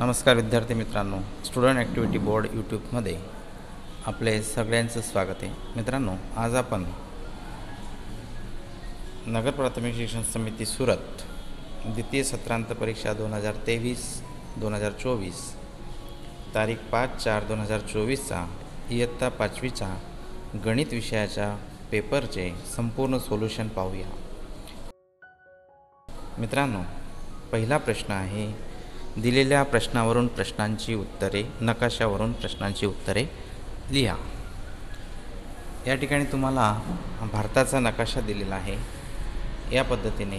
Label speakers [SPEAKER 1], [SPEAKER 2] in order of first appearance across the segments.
[SPEAKER 1] नमस्कार विद्यार्थी मित्रांनो, स्टुडंट ॲक्टिव्हिटी बोर्ड यूट्यूबमध्ये आपले सगळ्यांचं स्वागत आहे. मित्रांनो, आज आपण नगर प्राथमिक शिक्षण समिती सुरत द्वितीय सत्रांत परीक्षा 2023-2024 तारीख 5/4/2024चा इयत्ता 5वीचा गणित विषयाच्या पेपरचे संपूर्ण सोल्युशन पाहूया. मित्रांनो, पहिला प्रश्न आहे, दिलेल्या प्रश्नावरून प्रश्नांची उत्तरे, नकाशावरून प्रश्नांची उत्तरे लिहा. या ठिकाणी तुम्हाला भारताचा नकाशा दिलेला आहे. या पद्धतीने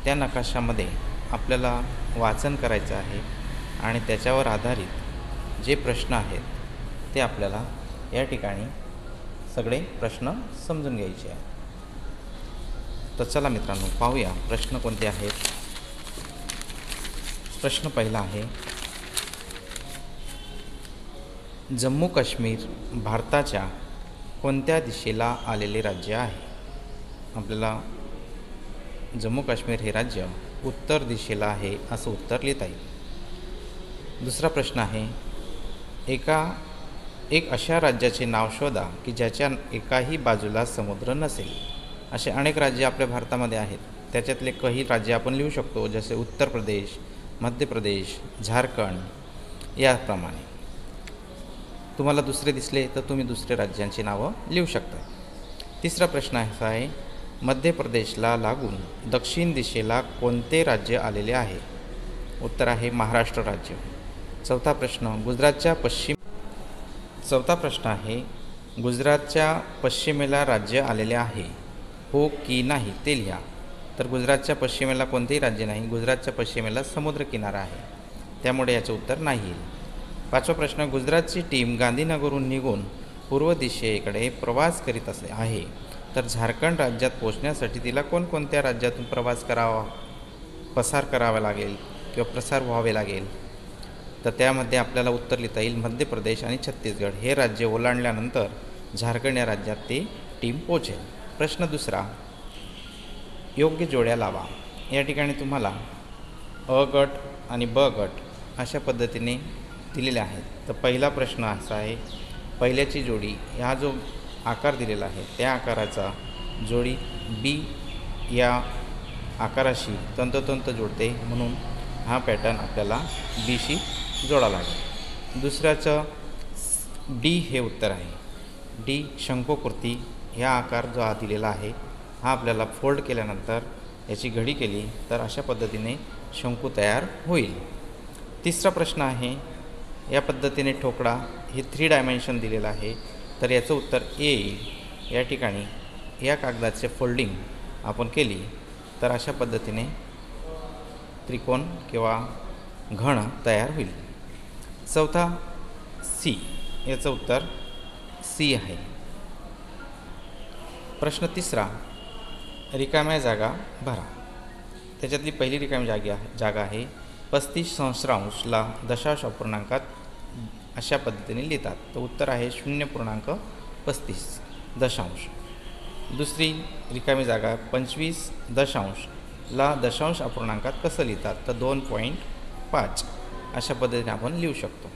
[SPEAKER 1] त्या नकाशामध्ये आपल्याला वाचन करायचं आहे आणि त्याच्यावर आधारित जे प्रश्न आहेत ते आपल्याला या ठिकाणी सगळे प्रश्न समजून घ्यायचे आहेत. तर चला मित्रांनो, पाहूया प्रश्न कोणते आहेत. प्रश्न पहिला आहे, जम्मू काश्मीर भारताच्या कोणत्या दिशेला आलेले राज्य आहे? आपल्याला जम्मू काश्मीर हे राज्य उत्तर दिशेला आहे असं उत्तर लिहिता येईल. दुसरा प्रश्न आहे, एक अशा राज्याचे नाव शोधा की ज्याच्या एकाही बाजूला समुद्र नसेल. असे अनेक राज्य आपल्या भारतामध्ये आहेत. त्याच्यातले काही राज्य आपण लिहू शकतो, जसे उत्तर प्रदेश, मध्य प्रदेश, झारखंड याप्रमाणे. तुम्हाला दुसरे दिसले तर तुम्ही दुसऱ्या राज्यांची नावं लिहू शकता. तिसरा प्रश्न असा आहे, मध्य प्रदेशला लागून दक्षिण दिशेला कोणते राज्य आलेले आहे? उत्तर आहे महाराष्ट्र राज्य. चौथा प्रश्न आहे, गुजरातच्या पश्चिमेला राज्य आलेले आहे, हो की नाही ते लिहा. तर गुजरातच्या पश्चिमेला कोणतेही राज्य नाही. गुजरातच्या पश्चिमेला समुद्रकिनारा आहे, त्यामुळे याचं उत्तर नाही येईल. पाचवा प्रश्न, गुजरातची टीम गांधीनगरहून निघून पूर्व दिशेकडे प्रवास करीत आहे, तर झारखंड राज्यात पोहोचण्यासाठी तिला कोणकोणत्या राज्यातून प्रसार करावा लागेल किंवा प्रसार व्हावे लागेल? तर त्यामध्ये आपल्याला उत्तर लिहिता येईल मध्य प्रदेश आणि छत्तीसगड हे राज्य ओलांडल्यानंतर झारखंड या राज्यात ती टीम पोहोचेल. प्रश्न दुसरा, योग्य जोड्या लावा. या ठिकाणी तुम्हाला अ गट आणि ब गट अशा पद्धतीने दिलेले आहेत. तर पहिला प्रश्न असा आहे, पहिल्याची जोडी, हा जो आकार दिलेला आहे त्या आकाराचा जोडी बी या आकाराशी तंतोतंत जोडते, म्हणून हा पॅटर्न आपल्याला बीशी जोडा लागेल. दुसऱ्याचं डी हे उत्तर आहे. डी शंकूकृती ह्या आकार जो हा दिलेला आहे हा आपल्याला फोल्ड केल्यानंतर याची घडी केली तर अशा पद्धतीने शंकू तयार होईल. तिसरा प्रश्न आहे, या पद्धतीने ठोकळा हे 3 डायमेन्शन दिलेलं आहे, तर याचं उत्तर ए येईल. या ठिकाणी या कागदाचे फोल्डिंग आपण केली तर अशा पद्धतीने त्रिकोण किंवा घन तयार होईल. चौथा सी, याचं उत्तर सी आहे. प्रश्न तिसरा, रिकाम्या जागा भरा. त्याच्यातली पहिली रिकामी जागा आहे 35 दशांश अपूर्णांकात अशा पद्धतीने लिहितात, तर उत्तर आहे 0.35. दुसरी रिकामी जागा 25 दशांश अपूर्णांकात कसं लिहितात, तर 2.5 अशा पद्धतीने आपण लिहू शकतो.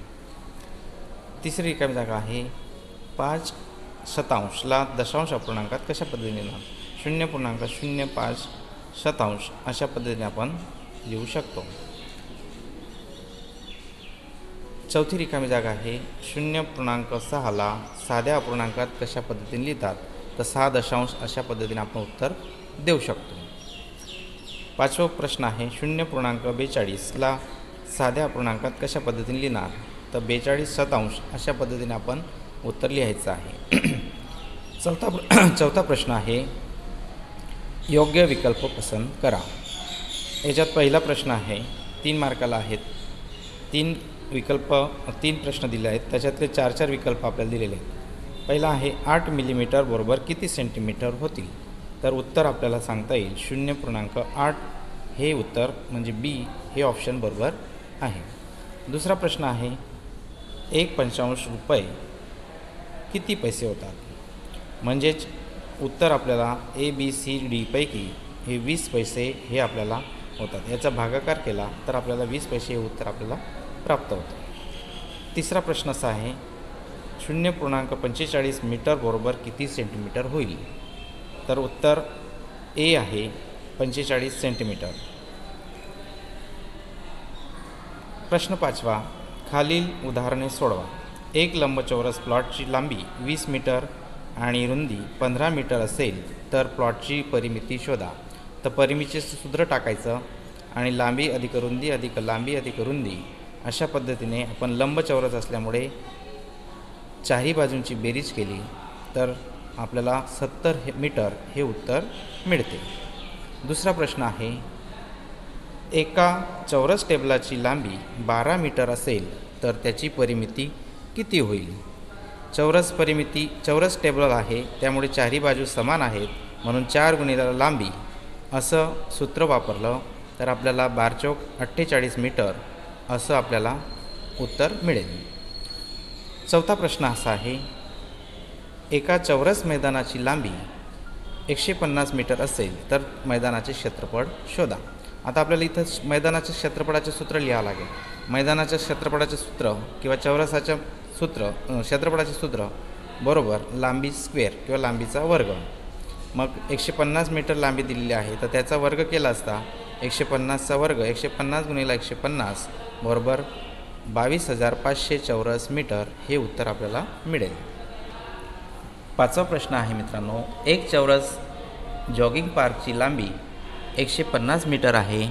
[SPEAKER 1] तिसरी रिकामी जागा आहे 5 दशांश अपूर्णांकात कशा पद्धतीने लिहिणार, 0.05 अशा पद्धतीने आपण लिहू शकतो. चौथी रिकामी जागा आहे 0.6 साध्या अपूर्णांकात कशा पद्धतीने लिहितात, तर 6 दशांश अशा पद्धतीने आपण उत्तर देऊ शकतो. पाचवा प्रश्न आहे 0.42 साध्या अपूर्णांकात कशा पद्धतीने लिहिणार, तर 42 अशा पद्धतीने आपण उत्तर लिहायचं आहे. चौथा प्रश्न आहे, योग्य विकल्प पसंत करा. याच्यात पहिला प्रश्न आहे 3 मार्काला आहेत. 3 प्रश्न दिले आहेत, त्याच्यातले 4 विकल्प आपल्याला दिलेले आहेत. पहिला आहे 8 मिलीमीटर बरोबर किती सेंटीमीटर होतील, तर उत्तर आपल्याला सांगता येईल 0.8 हे उत्तर म्हणजे बी हे ऑप्शन बरोबर आहे. दुसरा प्रश्न आहे 1.5 रुपये किती पैसे होतात, म्हणजेच उत्तर आपल्याला ए बी सी डी पैकी हे 20 पैसे हे आपल्याला होतात. याचा भागाकार केला तर आपल्याला 20 पैसे हे उत्तर आपल्याला प्राप्त होतं. तिसरा प्रश्न असा आहे, 0.45 मीटर बरोबर किती सेंटीमीटर होईल? तर उत्तर ए आहे 45 सेंटीमीटर. प्रश्न 5वा, खालील उदाहरणे सोडवा. एक लंबचौरस प्लॉटची लांबी 20 मीटर आणि रुंदी 15 मीटर असेल तर प्लॉटची परिमिती शोधा. तर परिमितीचे सूत्र टाकायचं आणि लांबी अधिक रुंदी अधिक लांबी अधिक रुंदी अशा पद्धतीने आपण लंबचौरस असल्यामुळे चारही बाजूंची बेरीज केली तर आपल्याला 70 मीटर हे उत्तर मिळते. दुसरा प्रश्न आहे, एका चौरस टेबलाची लांबी 12 मीटर असेल तर त्याची परिमिती किती होईल? चौरस टेबल आहे त्यामुळे चारही बाजू समान आहेत म्हणून 4 गुणिले लांबी असं सूत्र वापरलं तर आपल्याला 12×4 48 मीटर असं आपल्याला उत्तर मिळेल. चौथा प्रश्न असा आहे, एका चौरस मैदानाची लांबी 150 मीटर असेल तर मैदानाचे क्षेत्रफळ शोधा. आता आपल्याला इथं मैदानाच्या क्षेत्रफळाचे सूत्र लिहावं लागेल. मैदानाच्या क्षेत्रफळाचे सूत्र किंवा चौरसाच्या क्षेत्रफळाचे सूत्र बरोबर लांबी स्क्वेअर किंवा लांबीचा वर्ग. मग 150 मीटर लांबी दिलेली आहे तर त्याचा वर्ग केला असता 150चा वर्ग 150 गुणिले 150 बरोबर 22,500 चौरस मीटर हे उत्तर आपल्याला मिळेल. पाचवा प्रश्न आहे मित्रांनो, एक चौरस जॉगिंग पार्कची लांबी 150 मीटर आहे.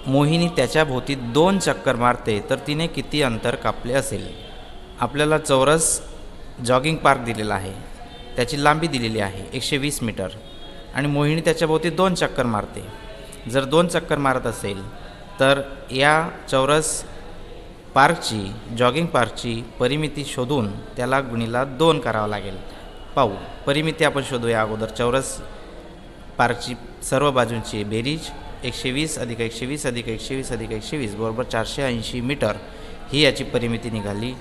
[SPEAKER 1] मोहिनी त्याच्या भोवती 2 चक्कर मारते तर तिने किती अंतर कापले असेल? आपल्याला चौरस जॉगिंग पार्क दिलेला आहे, त्याची लांबी दिलेली आहे 120 मीटर आणि मोहिनी त्याच्या भोवती 2 चक्कर मारते. जर 2 चक्कर मारत असेल तर या चौरस जॉगिंग पार्कची परिमिती शोधून त्याला गुणिला 2 करावं लागेल. पाहू, परिमिती आपण शोधूया अगोदर. चौरस पार्कची सर्व बाजूंची बेरीज 120 अधिक 120 अधिक 120 अधिक 120 बरोबर 480 मीटर ही याची परिमिती निघाली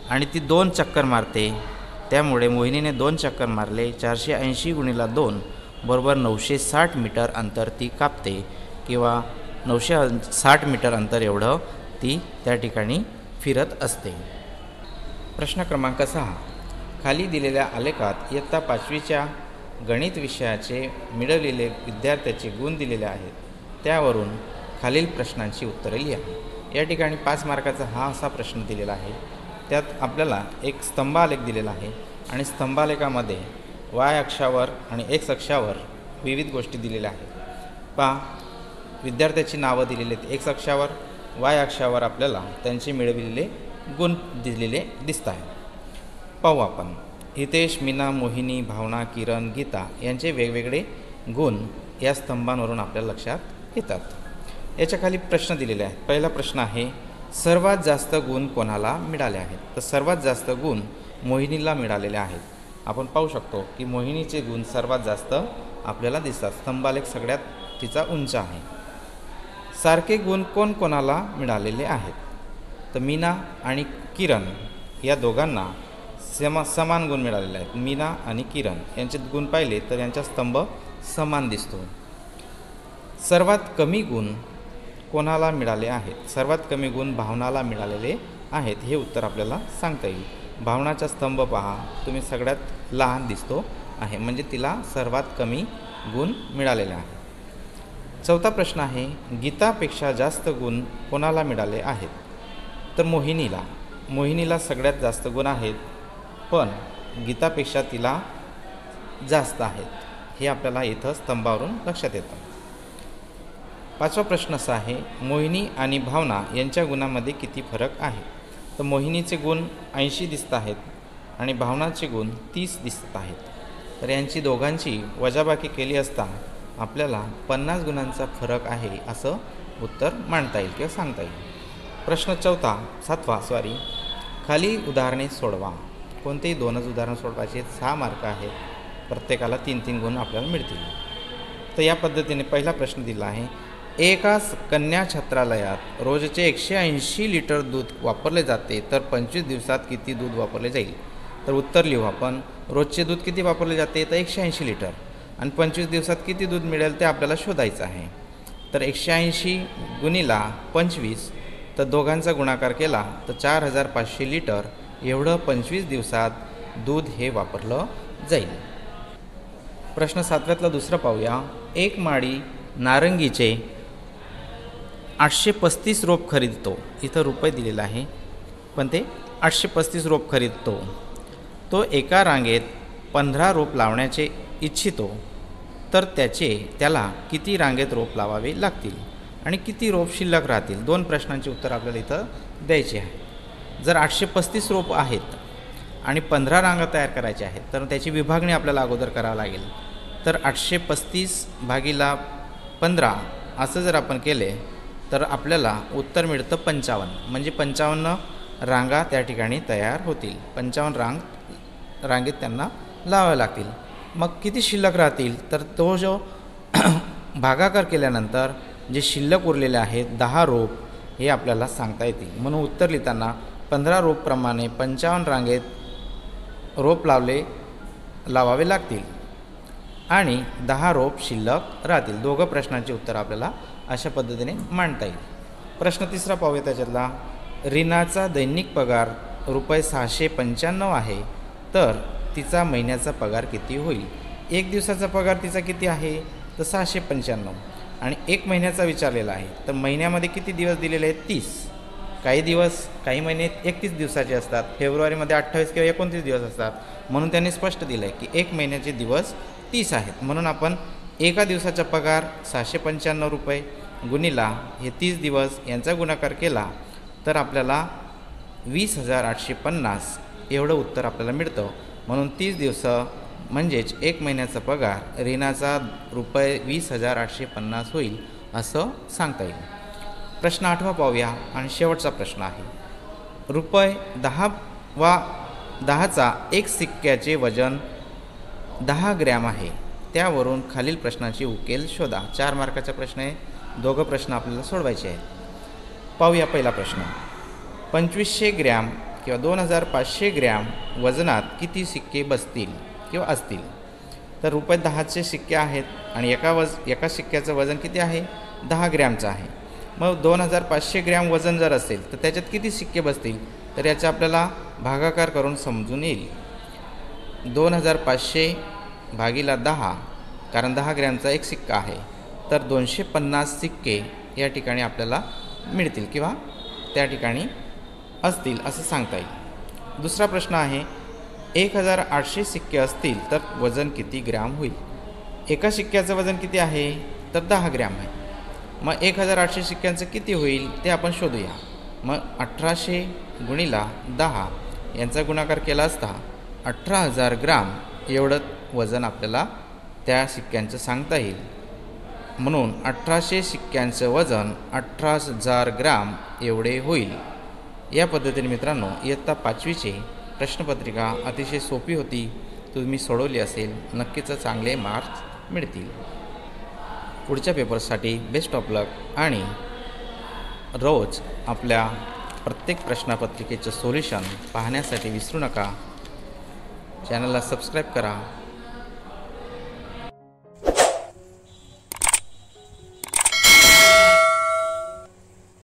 [SPEAKER 1] आणि ती 2 चक्कर मारते त्यामुळे मोहिनीने 2 चक्कर मारले. 480 गुणिला 2 बरोबर 960 मीटर अंतर ती कापते किंवा 960 मीटर अंतर एवढं ती त्या ठिकाणी फिरत असते. प्रश्न क्रमांक 6, खाली दिलेल्या आलेखात इयत्ता 5वीच्या गणित विषयाचे मिळवलेले विद्यार्थ्याचे गुण दिलेले आहेत. त्यावरून खालील प्रश्नांची उत्तरे लिहा. या ठिकाणी 5 मार्काचा हा असा प्रश्न दिलेला आहे. त्यात आपल्याला एक स्तंभालेख दिलेला आहे आणि स्तंभालेखामध्ये वाय अक्षावर आणि एक्स अक्षावर विविध गोष्टी दिलेल्या आहेत. पहा, विद्यार्थ्याची नावं दिलेली आहेत एक्स अक्षावर, वाय अक्षावर आपल्याला त्यांचे मिळविलेले गुण दिलेले दिसत आहेत. पाहू आपण. हितेश, मीना, मोहिनी, भावना, किरण, गीता यांचे वेगवेगळे गुण या स्तंभांवरून आपल्या लक्षात येतात. याच्या खाली प्रश्न दिलेले आहेत. पहिला प्रश्न आहे, सर्वात जास्त गुण कोणाला मिळाले आहेत? तर सर्वात जास्त गुण मोहिनीला मिळालेले आहेत. आपण पाहू शकतो की मोहिनीचे गुण सर्वात जास्त आपल्याला दिसतात. स्तंभालेख सगळ्यात तिचा उंच आहे. सारखे गुण कोणाला मिळालेले आहेत? तर मीना आणि किरण या दोघांना समान गुण मिळालेले आहेत. मीना आणि किरण यांचे गुण पाहिले तर यांचा स्तंभ समान दिसतो. सर्वात कमी गुण कोणाला मिळाले आहेत? सर्वात कमी गुण भावनाला मिळालेले आहेत. हे उत्तर आपल्याला सांगता येईल. भावनाचा स्तंभ पहा, तुम्ही सगळ्यात लहान दिसतो आहे म्हणजे तिला सर्वात कमी गुण मिळालेले आहेत. चौथा प्रश्न आहे, गीतापेक्षा जास्त गुण कोणाला मिळाले आहेत? तर मोहिनीला सगळ्यात जास्त गुण आहेत पण गीतापेक्षा तिला जास्त आहेत. हे आपल्याला इथं स्तंभावरून लक्षात येतं. पाचवा प्रश्न असा आहे, मोहिनी आणि भावना यांच्या गुणांमध्ये किती फरक आहे? तर मोहिनीचे गुण 80 दिसत आहेत आणि भावनाचे गुण 30 दिसत आहेत. तर यांची दोघांची वजाबाकी केली असता आपल्याला 50 गुणांचा फरक आहे असं उत्तर मांडता येईल किंवा सांगता येईल. प्रश्न सातवा खाली उदाहरणे सोडवा. कोणतेही 2च उदाहरण सोडवायचे. 6 मार्क आहेत. प्रत्येकाला 3-3 गुण आपल्याला मिळतील. तर या पद्धतीने पहिला प्रश्न दिला आहे, एका कन्या छात्रालयात रोजचे 180 लिटर दूध वापरले जाते तर 25 दिवसात किती दूध वापरले जाईल? तर उत्तर लिहू आपण. रोजचे दूध किती वापरले जाते? तर 180 लिटर आणि 25 दिवसात किती दूध मिळेल ते आपल्याला शोधायचं आहे. तर 180 गुणिला 25, तर दोघांचा गुणाकार केला तर 4500 लिटर एवढं 25 दिवसात दूध हे वापरलं जाईल. प्रश्न 7व्यातला दुसरं पाहूया. एक माळी नारंगीचे 835 रोप खरीदतो. इथं रुपये दिलेला आहे, पण ते 835 रोप खरीदतो. तो एका रांगेत 15 रोप लावण्याचे इच्छितो, तर त्याला किती रांगेत रोप लावावे लागतील आणि किती रोप शिल्लक राहतील? 2 प्रश्नांची उत्तर आपल्याला इथं द्यायची आहे. जर 835 रोप आहेत आणि 15 रांगा तयार करायच्या आहेत, तर त्याची विभागणी आपल्याला अगोदर करावं लागेल. तर 835 भागिला 15 असं जर आपण केले तर आपल्याला उत्तर मिळतं 55. म्हणजे 55 रांगा त्या ठिकाणी तयार होतील. 55 रांगेत त्यांना लावाव्या लागतील. मग किती शिल्लक राहतील? तर तो जो भागाकार केल्यानंतर जे शिल्लक उरलेले आहेत 10 रोप हे आपल्याला सांगता येतील. म्हणून उत्तर लिहिताना 15 रोपप्रमाणे 55 रांगेत रोप लावावे लागतील आणि 10 रोप शिल्लक राहतील. दोघं प्रश्नांची उत्तर आपल्याला अशा पद्धतीने मांडता येईल. प्रश्न 3 पाहूया त्याच्यातला. रीनाचा दैनिक पगार रुपये 695 आहे, तर तिचा महिन्याचा पगार किती होईल? 1 दिवसाचा पगार तिचा किती आहे? तर 695 आणि 1 महिन्याचा विचारलेला आहे. तर महिन्यामध्ये किती दिवस दिलेले आहेत? 30. काही महिने 31 दिवसाचे असतात. फेब्रुवारीमध्ये 28 किंवा 29 दिवस असतात. म्हणून त्यांनी स्पष्ट दिलं आहे की 1 महिन्याचे दिवस 30 आहेत. म्हणून आपण एका दिवसाचा पगार 695 रुपये गुणिला हे 30 दिवस यांचा गुणाकार केला तर आपल्याला 20,850 एवढं उत्तर आपल्याला मिळतं. म्हणून 30 दिवस म्हणजेच 1 महिन्याचा पगार रीनाचा रुपये 20,850 होईल असं सांगता येईल. प्रश्न 8 पाहूया आणि शेवटचा प्रश्न आहे. रुपये 10चा एक सिक्क्याचे वजन 10 ग्रॅम आहे. त्यावरून खालील प्रश्नाची उकेल शोधा. 4 मार्काचा प्रश्न आहे. दोघं प्रश्न आपल्याला सोडवायचे आहेत. पाहूया पहिला प्रश्न. 2500 ग्रॅम किंवा 2500 ग्रॅम वजनात किती सिक्के बसतील किंवा असतील? तर रुपये 10चे सिक्के आहेत आणि एका सिक्क्याचं वजन किती आहे? 10 ग्रॅमचं आहे. मग 2500 ग्रॅम वजन जर असेल तर त्याच्यात किती सिक्के बसतील? तर याचा आपल्याला भागाकार करून समजून येईल. 2500 भागिला 10, कारण 10 ग्रॅमचा एक सिक्का आहे, तर 250 सिक्के या ठिकाणी आपल्याला मिळतील किंवा त्या ठिकाणी असतील असं सांगता येईल. दुसरा प्रश्न आहे. 1800 सिक्के असतील तर वजन किती ग्रॅम होईल? एका सिक्क्याचं वजन किती आहे? तर 10 ग्रॅम आहे. मग 1800 सिक्क्यांचं किती होईल ते आपण शोधूया. मग 1800 गुणिला 10 यांचा गुणाकार केला असता 18,000 ग्राम एवढं वजन आपल्याला त्या सिक्क्यांचं सांगता येईल. म्हणून 1800 सिक्क्यांचं वजन 18,000 ग्राम एवढे होईल. या पद्धतीने मित्रांनो इयत्ता 5वीची प्रश्नपत्रिका अतिशय सोपी होती. तुम्ही सोडवली असेल, नक्कीच चांगले मार्क्स मिळतील. पुढच्या पेपर्ससाठी बेस्ट ऑफ लक आणि रोज आपल्या प्रत्येक प्रश्नपत्रिकेचं सोल्युशन पाहण्यासाठी विसरू नका. चॅनलला सबस्क्राईब करा.